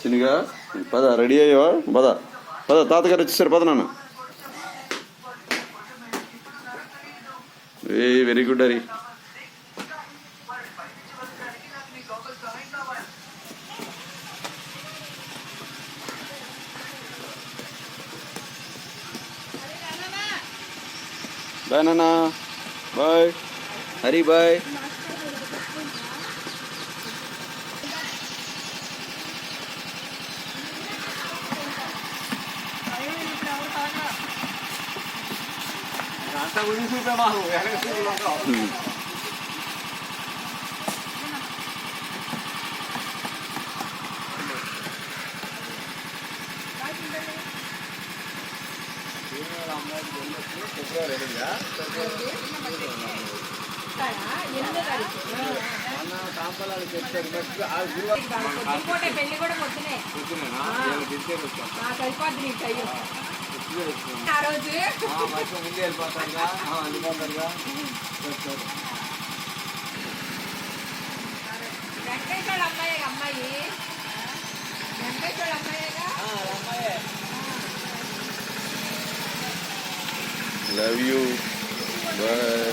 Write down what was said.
సినిగా పద, రెడీ అయ్యావా? పద పద, తాతగారు వచ్చేసారు, పద నాన్న. Very good Hari. బాయ్ నాన్న, బాయ్ హరి, బాయ్. పెళ్లి కూడా మొత్తనే సరిపోద్ది నీకు అయ్యో ఆ రోజు ముందు వెళ్ళిపోతారుగా వెళ్ళిపోతారుగా. వెంకటేశ్వర అమ్మాయి అమ్మాయి వెంకటేశ్వర అమ్మాయిగా అమ్మాయే. Love you, bye.